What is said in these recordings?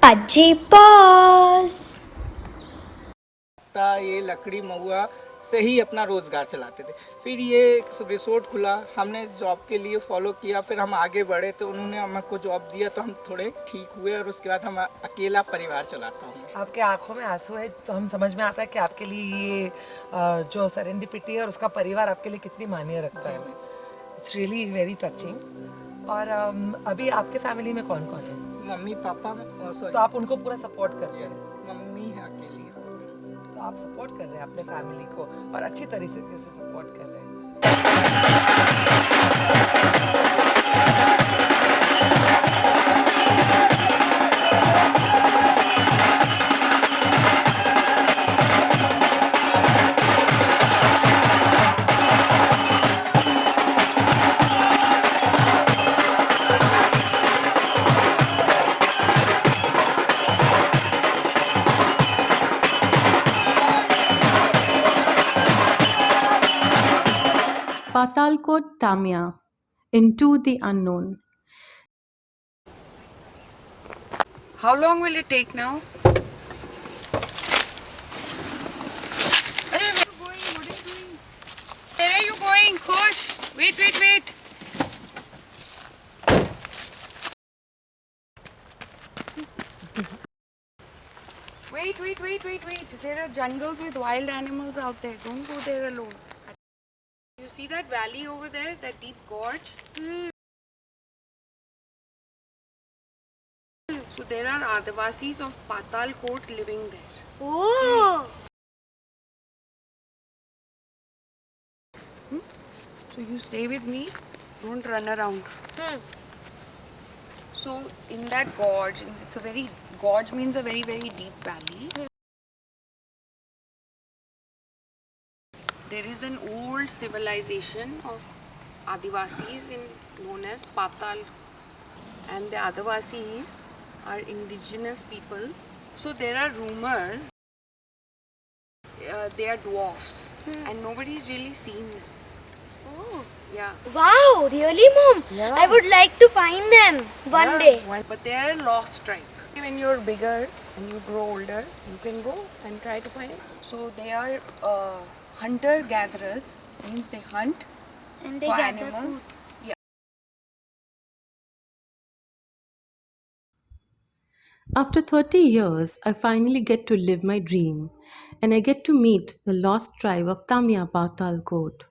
अज्जी pause. ये लकड़ी महुआ से ही अपना रोज़गार चलाते थे। फिर ये एक रिसोर्ट खुला, हमने इस जॉब के लिए फॉलो किया, फिर हम आगे बढ़े तो उन्होंने हमको जॉब दिया तो हम थोड़े ठीक हुए और उसके बाद हम अकेला परिवार चलाता हूँ। आपके आंखों में आंसू है तो हम समझ में आता है कि आपके लिए ये जो सेरेंडिपिटी है और उसका परिवार आपके लिए कितनी मायने रखता है। It's really very touching. और अभी आपके फैमिली में कौन कौन है? मम्मी पापा तो आप उनको पूरा सपोर्ट करते हैं? मम्मी है अकेली। तो आप सपोर्ट कर रहे हैं अपने फैमिली को और अच्छी तरीके से सपोर्ट कर रहे हैं। Patalkot, Tamia, into the unknown. How long will it take now? Where are you going? What are you doing? Where are you going? Khush! Wait. Wait. There are jungles with wild animals out there. Don't go there alone. You see that valley over there? That deep gorge? So there are Adivasis of Patalkot living there. Oh, So you stay with me, don't run around. So in that gorge, gorge means a very deep valley. There is an old civilization of Adivasis known as Patal, and the Adivasis are indigenous people. So there are rumors they are dwarfs and nobody's really seen them. oh. Yeah. Wow, really, Mom? Yeah. I would like to find them one day. But they are a lost tribe. When you're bigger and you grow older, you can go and try to find them. So they are hunter-gatherers, means they hunt And they for gather animals. food. Yeah. After 30 years, I finally get to live my dream and I get to meet the lost tribe of Tamia Patalkot.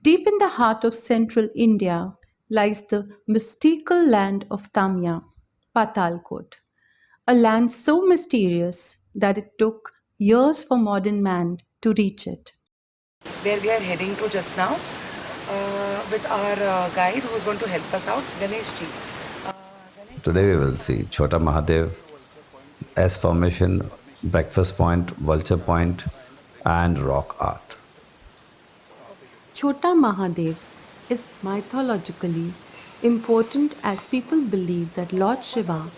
Deep in the heart of central India lies the mystical land of Tamia, Patalkot, a land so mysterious that it took years for modern man to reach it. Where we are heading to just now with our guide who is going to help us out, Ganesh ji. Today we will see Chota Mahadev, S formation, breakfast point, vulture point, and rock art. Chota Mahadev is mythologically important as people believe that Lord Shiva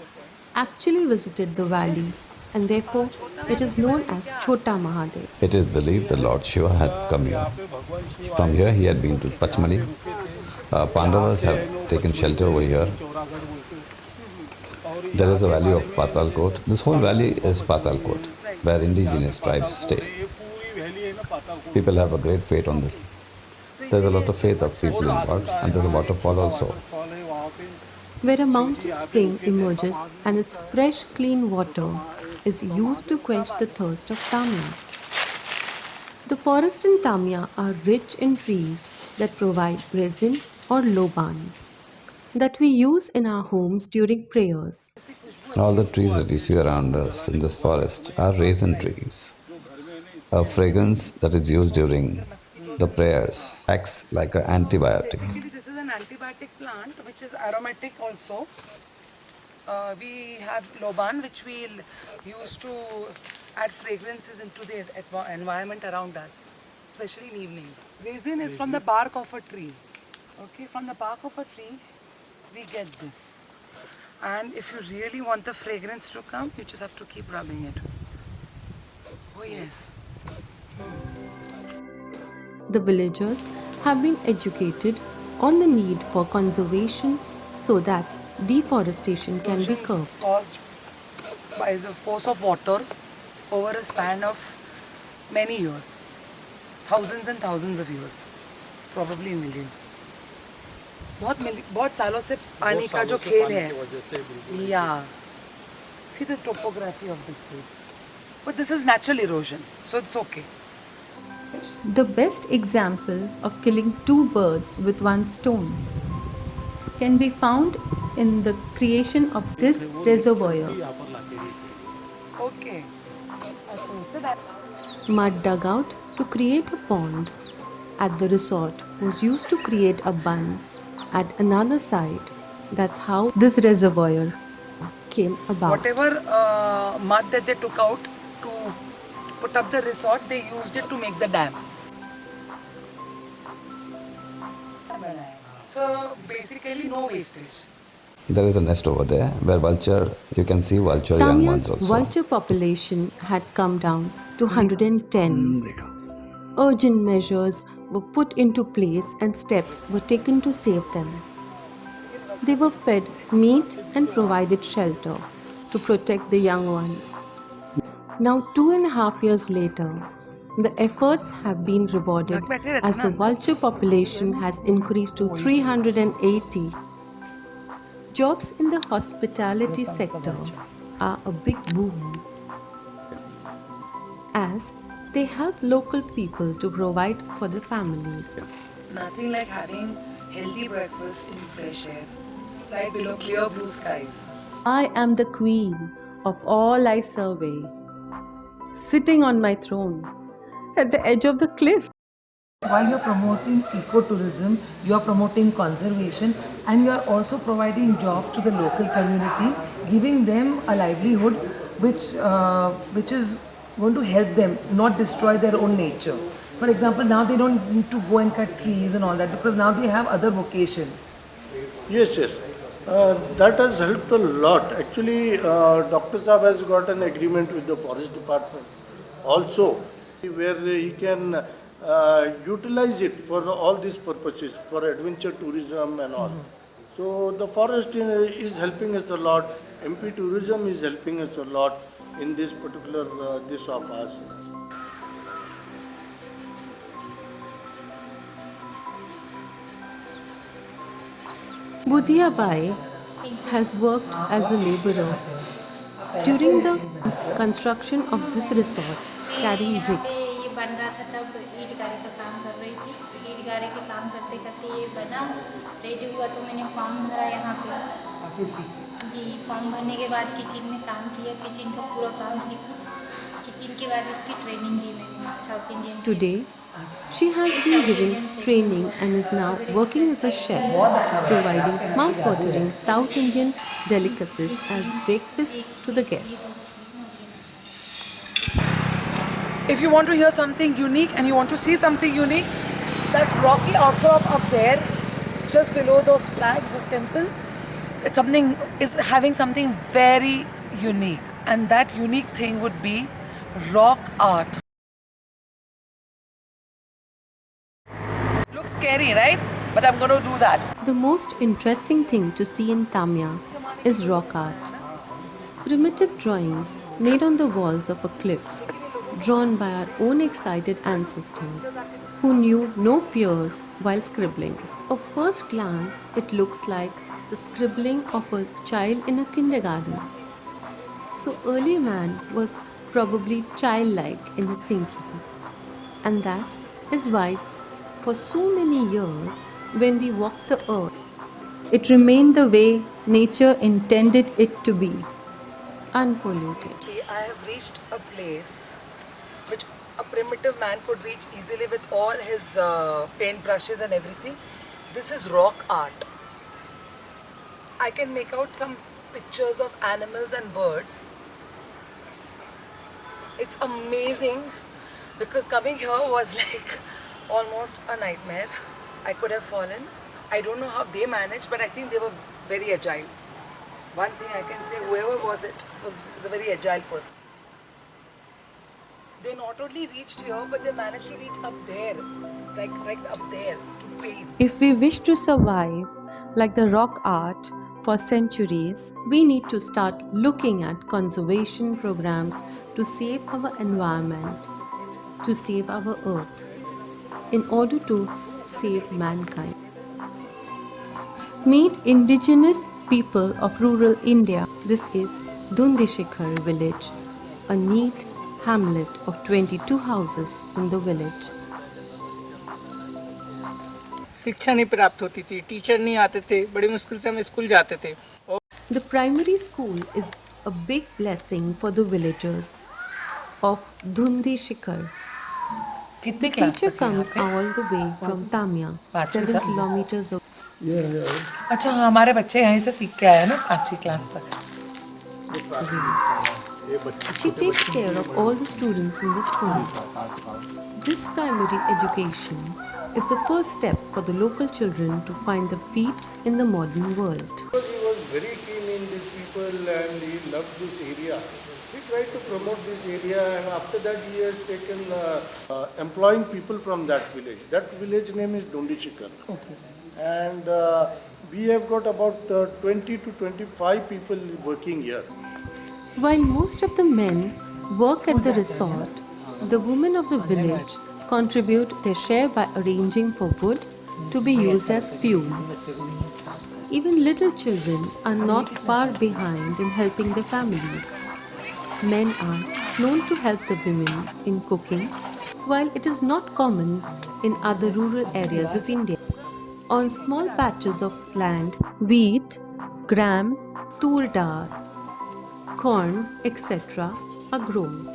actually visited the valley and therefore it is known as Chota Mahadev. It is believed that Lord Shiva had come here. From here he had been to Pachmali. Pandavas have taken shelter over here. There is a valley of Patalkot. This whole valley is Patalkot, where indigenous tribes stay. People have a great faith on this. There's a lot of faith of people involved, and there's a waterfall also. Where a mountain spring emerges and its fresh clean water is used to quench the thirst of Tamia. The forests in Tamia are rich in trees that provide resin or loban that we use in our homes during prayers. All the trees that you see around us in this forest are resin trees. A fragrance that is used during the prayers acts like an antibiotic. Actually, this is an antibiotic plant which is aromatic also. We have loban which we use to add fragrances into the environment around us, especially in evening. Resin is from the bark of a tree. Okay, from the bark of a tree we get this. And if you really want the fragrance to come, you just have to keep rubbing it. Oh yes. The villagers have been educated on the need for conservation so that deforestation can be curbed. Caused by the force of water over a span of many years, thousands and thousands of years, probably million. बहुत सालों से पानी का जो खेल है. Yeah. See the topography of this place. But this is natural erosion, so it's okay. The best example of killing two birds with one stone can be found in the creation of this reservoir. Okay. So that Mud dug out to create a pond at the resort was used to create a bund at another site. That's how this reservoir came about. whatever mud that they took out to put up the resort, they used it to make the dam. So basically no wastage. There is a nest over there where you can see vulture young ones Tamia's also. vulture population had come down to 110. Urgent measures were put into place and steps were taken to save them. They were fed meat and provided shelter to protect the young ones. Now, 2.5 years later, the efforts have been rewarded as the vulture population has increased to 380. Jobs in the hospitality sector are a big boom as they help local people to provide for their families. Nothing like having healthy breakfast in fresh air, right below clear blue skies. I am the queen of all I survey, sitting on my throne at the edge of the cliff. While you're promoting ecotourism, you're promoting conservation, and you're also providing jobs to the local community, giving them a livelihood which is going to help them not destroy their own nature. For example, now they don't need to go and cut trees and all that because now they have other vocation. Yes, yes. That has helped a lot. Actually, Dr. Saab has got an agreement with the forest department also, where he can utilize it for all these purposes, for adventure tourism and all. So the forest is helping us a lot. MP tourism is helping us a lot in this particular this of us. Budhiya Bai has worked as a laborer during the construction of this resort, carrying bricks. ये बन रहा था तब ईट गारे का काम कर रही थी. ईट गारे के काम करते करते ये बना, रेडी हुआ तो मैंने फॉर्म भरा यहाँ पे. जी, फॉर्म भरने के बाद किचन में काम किया, किचन का पूरा काम सीखा. किचन के बाद इसकी ट्रेनिंग दी मैंने south Indian. Today, she has been given training and is now working as a chef, providing mouth-watering South Indian delicacies as breakfast to the guests. If you want to hear something unique and you want to see something unique, that rocky outcrop up there, just below those flags, this temple, is having something very unique, and that unique thing would be rock art. Looks scary, right? But I'm going to do that. The most interesting thing to see in Tamia is rock art. Primitive drawings made on the walls of a cliff, drawn by our own excited ancestors who knew no fear while scribbling. At first glance, it looks like the scribbling of a child in a kindergarten. So early man was probably childlike in his thinking. And that is why for so many years, when we walked the earth, it remained the way nature intended it to be, unpolluted. I have reached a place which a primitive man could reach easily with all his paint brushes and everything. This is rock art. I can make out some pictures of animals and birds. It's amazing because coming here was like almost a nightmare. I could have fallen. I don't know how they managed, but I think they were very agile. One thing I can say, whoever was a very agile person. They not only reached here, but they managed to reach up there, like right up there, to paint. If we wish to survive like the rock art for centuries, we need to start looking at conservation programs to save our environment, to save our earth, in order to save mankind. Meet indigenous people of rural India. This is Dundishikhar village, a neat hamlet of 22 houses in the village. शिक्षा नहीं प्राप्त होती थी, teacher नहीं आते थे, बड़ी मुश्किल से हम स्कूल जाते थे। The primary school is a big blessing for the villagers of Dundishikhar. The कितनी क्लास teacher तक है यहाँ comes पे? all the way from Tamia, 7 kilometers away. अच्छा हाँ, हमारे बच्चे यहीं से सीख के आए हैं ना 5वीं क्लास तक। She takes care of all the students in the school. This primary education is the first step for the local children to find their feet in the modern world. Because he was very keen in these people and he loved this area. We tried to promote this area and after that he has taken employing people from that village. That village name is Dundishikhar. Okay. And we have got about 20 to 25 people working here. While most of the men work at the resort, the women of the village contribute their share by arranging for wood to be used as fuel. Even little children are not far behind in helping their families. Men are known to help the women in cooking, while it is not common in other rural areas of India. On small patches of land, wheat, gram, tur dal, corn, etc. are grown.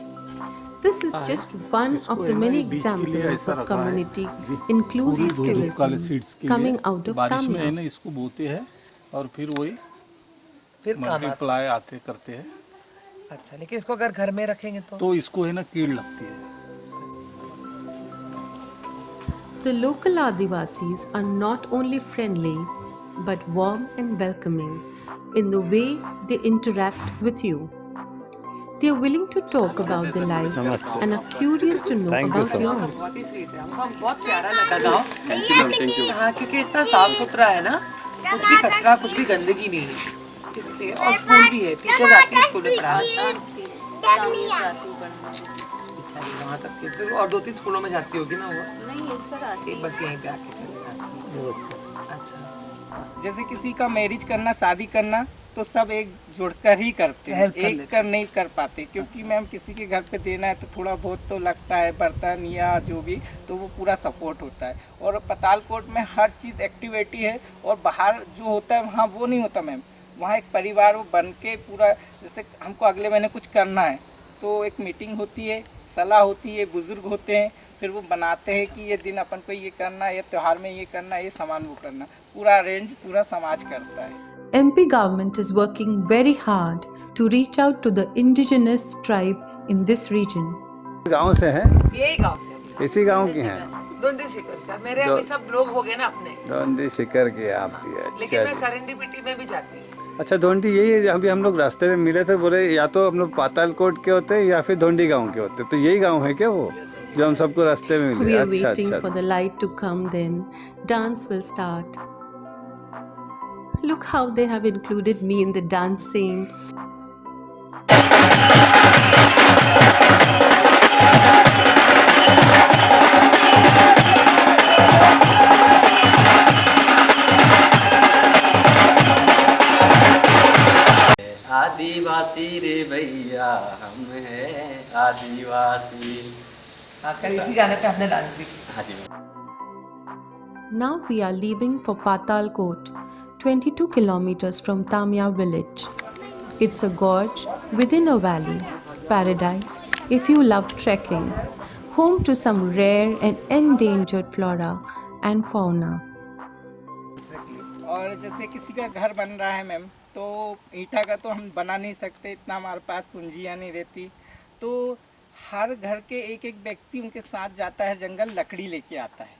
This is just one of the many examples of community inclusive tourism coming out of बारिश में है Tamia. ना, इसको बोते हैं और फिर वही फिर काम आता मल्टीप्लाई आते करते हैं, है। अच्छा, लेकिन इसको अगर घर में रखेंगे तो इसको है ना कीड़ लगती है। The local Adivasis are not only friendly but warm and welcoming in the way they interact with you. They are willing to talk about their lives and are curious to know about yours. बहुत ही sweet है, हमको बहुत प्यारा लगा गाँव। Thank you. हाँ, क्योंकि इतना साफ सुथरा है ना, कुछ भी कचरा, कुछ भी गंदगी नहीं है, इसलिए। और स्कूल भी है, टीचर्स आती हैं स्कूल में पढ़ाने। वहाँ तक के फिर और 2-3 स्कूलों में जाती होगी ना वो? नहीं, इस पर आती एक बस यहीं पे आके चले जाती है। अच्छा, जैसे किसी का मैरिज करना, शादी करना, तो सब एक जुड़कर ही करते हैं, हेल्प कर एक लेते कर नहीं कर पाते, क्योंकि मैम किसी के घर पे देना है तो थोड़ा बहुत तो लगता है, बर्तन या जो भी, तो वो पूरा सपोर्ट होता है। और पतालकोट में हर चीज़ एक्टिविटी है, और बाहर जो होता है वहाँ वो नहीं होता मैम। वहाँ एक परिवार वो बन के पूरा, जैसे हमको अगले महीने कुछ करना है तो एक मीटिंग होती है, सलाह होती है, बुजुर्ग होते हैं, फिर वो बनाते हैं कि ये दिन अपन को ये करना है, ये त्यौहार में ये करना है, ये सामान वो करना, पूरा अरेंज पूरा समाज करता है। MP government is working very hard to reach out to the indigenous tribe in this region. गांव से हैं, यही गाँव से हैं। इसी गांव की हैं। दुंदीशिखर से मेरे अभी सब लोग हो गए ना अपने, दुंदीशिखर की आप भी है। लेकिन मैं अच्छा सेरेंडिपिटी में भी जाती हूँ। अच्छा, धोंडी यही अभी हम लोग रास्ते में मिले थे, बोले या तो हम लोग पातालकोट के होते या फिर धोंडी गांव के होते, तो यही गांव है क्या वो जो हम सबको रास्ते में मिले? We are अच्छा waiting अच्छा for the light to come, then dance will start. Look how they have included me in the dancing. आदिवासी रे भैया हम हैं आदिवासी। हाँ, कल इसी गाने पे हमने डांस भी किया। हाँ जी। Now we are leaving for Patalkot, 22 kilometers from Tamia village. It's a gorge within a valley, paradise if you love trekking, home to some rare and endangered flora and fauna. और जैसे किसी का घर बन रहा है मैम, तो ईंटा का तो हम बना नहीं सकते, इतना हमारे पास पूंजियाँ नहीं रहती, तो हर घर के एक एक व्यक्ति उनके साथ जाता है जंगल, लकड़ी लेके आता है।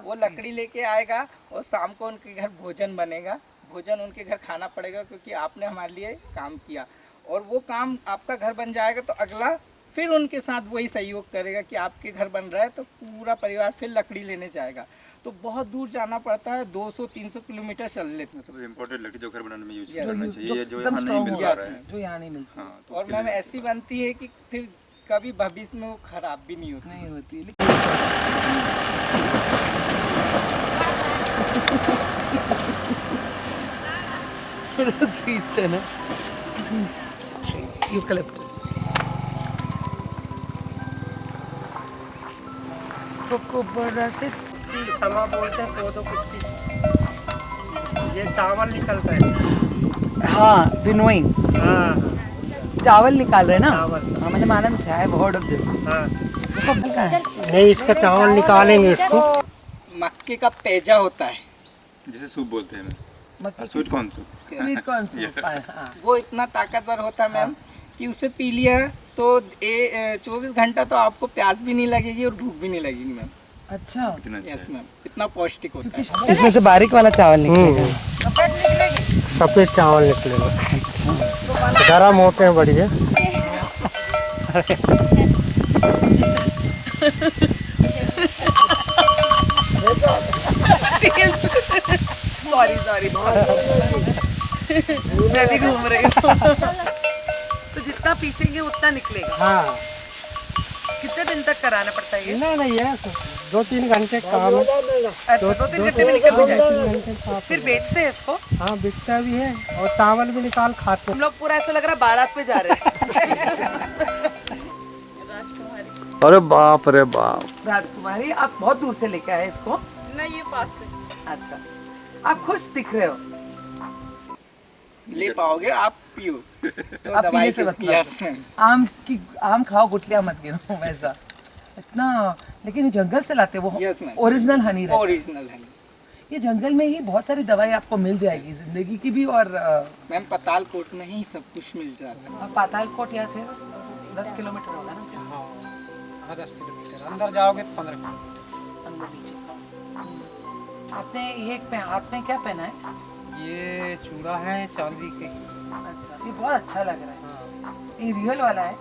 वो लकड़ी लेके आएगा और शाम को उनके घर भोजन बनेगा, भोजन उनके घर खाना पड़ेगा, क्योंकि आपने हमारे लिए काम किया। और वो काम आपका घर बन जाएगा तो अगला फिर उनके साथ वही सहयोग करेगा कि आपके घर बन रहा है तो पूरा परिवार फिर लकड़ी लेने जाएगा। तो बहुत दूर जाना पड़ता है, 200-300 किलोमीटर चल लेते हैं। मतलब इम्पोर्टेड लकड़ी जो घर बनाने में यूज Yes. करना चाहिए, जो एकदम यहाँ नहीं strong मिल हो पा जाता रहा है। जो यहाँ नहीं मिलता। हाँ, तो और उसके मैम लिए- ऐसी बनती है कि फिर कभी भविष्य में वो खराब भी नहीं होती। नहीं होती स्वीट्स है ना, यूकलिप्टस, कोकोबरा से समा बोलते हैं पौधों कुछ भी। ये चावल निकलता है। हाँ विनोइंग, हाँ चावल निकाल रहे हैं ना। चावल। हाँ मैंने मालूम से आई हर्ड ऑफ दिस। हाँ है नहीं, इसका चावल निकालेंगे इसको। मक्के का पेजा होता है, जिसे सूप बोलते हैं। मक्की sweet corn soup. Sweet corn soup. हाँ वो इतना ताकतवर होता है मैम कि उसे पी लिया तो 24 घंटा तो आपको प्यास भी नहीं लगेगी और भूख भी नहीं लगेगी मैम। अच्छा, इतना अच्छा यस है। मैम, इतना पौष्टिक होता है। इसमें से बारीक वाला चावल निकलेगा। सफेद चावल निकलेगा। गरम होते हैं बढ़िया। सॉरी मैं भी घूम रही हूँ। तो जितना पीसेंगे उतना निकलेगा। हाँ कितने दिन तक कराना पड़ता है ये? नहीं है, 2-3 घंटे काम है। अच्छा, 2-3 घंटे में निकल भी जाएगा। फिर बेचते हैं इसको? हाँ बिकता भी है और चावल भी निकाल खाते हैं। हम लोग पूरा ऐसा लग रहा है बारात पे जा रहे हैं। अरे बाप रे बाप। राजकुमारी, आप बहुत दूर से लेके आए इसको? नहीं, ये पास से। अच्छा, आप खुश दिख रहे हो। ले पाओगे आप, पियो तो आप दवाई पीने से मतलब। Yes ma'am. आम खाओ, गुठलियां मत गिनो वैसा इतना। लेकिन ये जंगल से लाते वो Yes, ma'am. ओरिजिनल हनी रहता है। ओरिजिनल है ये जंगल में ही बहुत सारी दवाई आपको मिल जाएगी जिंदगी की भी। और मैम पातालकोट में ही सब कुछ मिल जाता है। पातालकोट यहाँ से 10 किलोमीटर होगा ना? हाँ 10 किलोमीटर अंदर जाओगे तो 15 किलोमीटर अंदर नीचे। आपने ये हाथ में क्या पहना है? ये चूड़ा है चांदी के। अच्छा, ये बहुत अच्छा लग रहा है। ये रियल वाला है।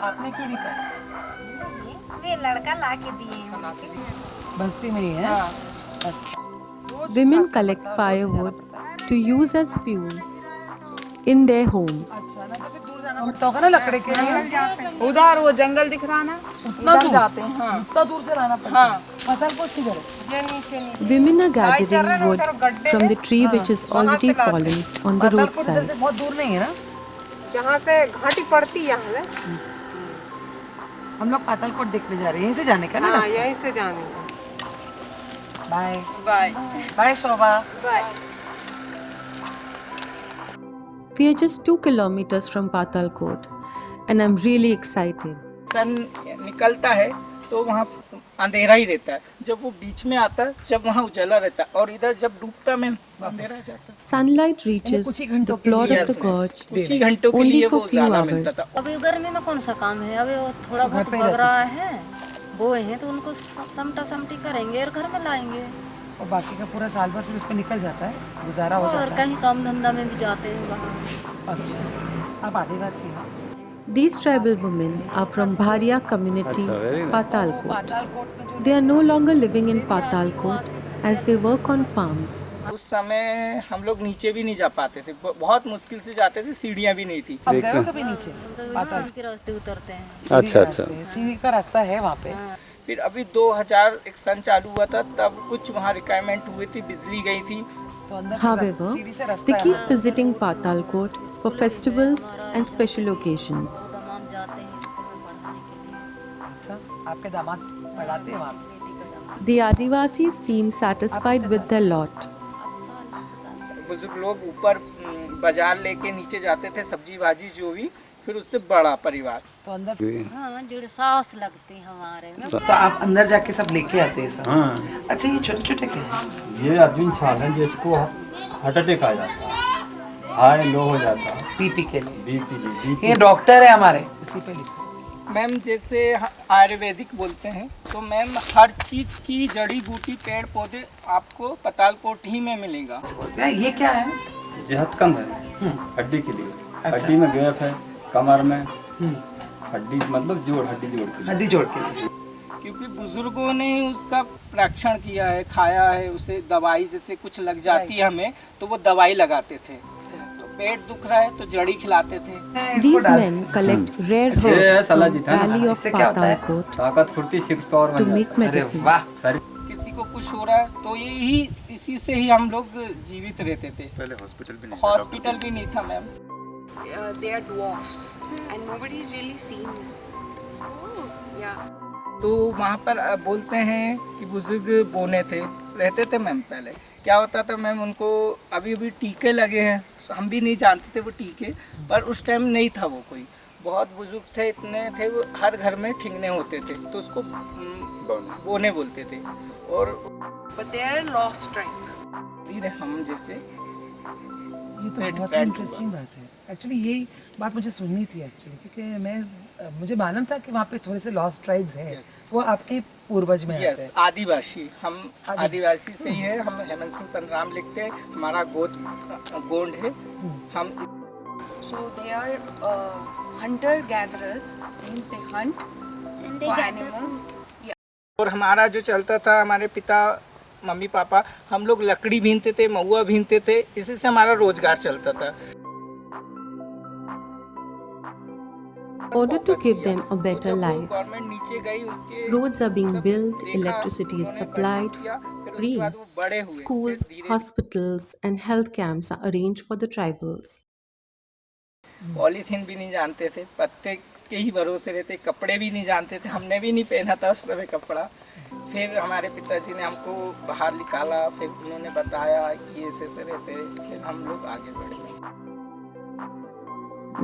आपने क्यों नहीं पहना? ये लड़का ला के दिए। बस्ती में ही है। Women collect firewood to use as fuel in their homes. पड़ता होगा ना लकड़े के लिए। उधर वो जंगल दिख रहा ना, उतना दूर जाते हैं। हाँ, उतना दूर से लाना पड़ता है। पातालकोट किधर है? ये नीचे Women are gathering wood from the tree which is already fallen on the Patalkot इधर roadside. से बहुत दूर नहीं है ना? जहाँ से घाटी पड़ती है यहाँ हम लोग पातालकोट देखने जा रहे हैं। यहीं से जाने का ना? हाँ, यहीं से जाने का। Bye bye bye Shobha. Bye. We are just 2 kilometers from Patalkot and I'm really excited. सन निकलता है तो वहाँ अंधेरा ही रहता है, जब वो बीच में आता है जब वहाँ उजाला रहता है, और इधर जब डूबता में अंधेरा जाता है। Sunlight reaches the floor of the gorge कुछ ही घंटों के only लिए वो for few उजाला मिलता hours. था। अभी गर्मी में कौन सा काम है? अभी वो थोड़ा बहुत बग रहा है, बोए हैं तो उनको समटा समटी करेंगे और घर में लाएंगे। और बाकी का पूरा साल भर फिर उस पर निकल जाता है, गुजारा हो और जाता है। कहीं काम धंधा में भी जाते हैं बाहर। अच्छा, आप आदिवासी हैं? These tribal women are from Bharia community, very nice. Patalkot. Patalkot में जो They are no longer living in Patalkot as they work on farms. उस समय हम लोग नीचे भी नहीं जा पाते थे, बहुत मुश्किल से जाते थे, सीढ़ियाँ भी नहीं थी। आप गए हो कभी नीचे? सीढ़ी के रास्ते उतरते हैं। अच्छा अच्छा। सीढ़ी का रास्ता है वहाँ पे। फिर अभी 2001 सन चालू हुआ था, तब कुछ वहाँ रिक्वायरमेंट हुई थी, बिजली गई थी। तो अंदर However, सीढ़ी से रास्ता they है keep ना? visiting Patalkot for festivals and special occasions. दामाद जाते हैं स्कूल में पढ़ाने के लिए। अच्छा, आपके दामाद पढ़ाते हैं वहाँ पे? The Adivasis seem satisfied with their lot. बुजुर्ग लोग ऊपर बाजार लेके नीचे जाते थे, सब्जी भाजी जो भी, फिर उससे बड़ा परिवार। तो अंदर हाँ, जुड़ सांस लगती हमारे में। तो आप अंदर जाके सब लेके आते हैं सब? हाँ अच्छा, ये छोटे छोटे क्या है? ये अर्जुन साल है जिसको हार्ट अटैक आ जाता है, हाई लो हो जाता है, बीपी के लिए। बीपी ये डॉक्टर है हमारे, उसी पे लिखो। मैम जैसे आयुर्वेदिक बोलते हैं तो मैम हर चीज की जड़ी बूटी पेड़ पौधे आपको पातालकोट ही में मिलेगा। ये क्या है? जहतकंद है हड्डी के लिए। हड्डी में गैप है कमर में, हड्डी मतलब जोड़, हड्डी जोड़ के लिए। हड्डी जोड़ के लिए। क्योंकि बुजुर्गों ने उसका रक्षण किया है, खाया है उसे। दवाई जैसे कुछ लग जाती है हमें तो वो दवाई लगाते थे, तो पेट दुख रहा है तो जड़ी खिलाते थे। These men collect rare herbs from valley of Patalkot ताकत फुर्ती six power to make medicines. किसी को कुछ हो रहा है तो यही इसी से ही हम लोग जीवित रहते थे। पहले हॉस्पिटल भी नहीं हॉस्पिटल भी नहीं था ma'am. They are dwarfs and nobody is really seen them. Yeah. तो वहाँ पर बोलते हैं कि बुजुर्ग बोने थे, रहते थे मैम। पहले क्या होता था मैम, उनको अभी अभी टीके लगे हैं, हम भी नहीं जानते थे वो टीके, पर उस टाइम नहीं था वो कोई। बहुत बुजुर्ग थे, इतने थे, वो हर घर में ठिंगने होते थे तो उसको बोने बोलते थे। और But they are a lost tribe. धीरे हम जैसे ये तो बहुत इंटरेस्टिंग बात है। एक्चुअली यही बात मुझे सुननी थी एक्चुअली, क्योंकि मुझे मालूम था कि वहाँ पे थोड़े से लॉस्ट ट्राइब्स हैं। वो आपके पूर्वज में आते हैं। आदिवासी, हम आदिवासी से ही है। हम हेमंत सिंह पंद्राम लिखते हैं, हमारा गोंड है हम। So they are hunter gatherers, means they hunt for animals. और हमारा जो चलता था, हमारे पिता मम्मी पापा, हम लोग लकड़ी बीनते थे, महुआ बीनते थे, इसी से हमारा रोजगार चलता था। In order to give them a better life, roads are being built, electricity is supplied free, schools, hospitals and health camps are arranged for the tribals. Polythene भी नहीं जानते थे, पत्ते के ही भरोसे रहते, कपड़े भी नहीं जानते थे, हमने भी नहीं पहना था उस समय कपड़ा। फिर हमारे पिताजी ने हमको बाहर निकाला, फिर उन्होंने बताया कि ऐसे रहते, फिर हम लोग आगे बढ़े।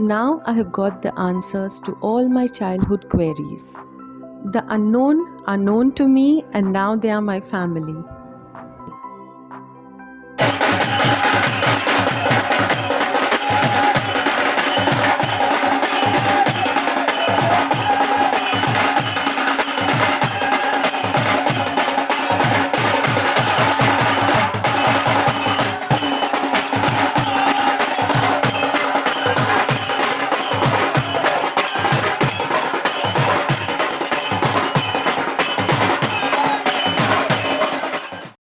Now I have got the answers to all my childhood queries. The unknown are known to me and now they are my family.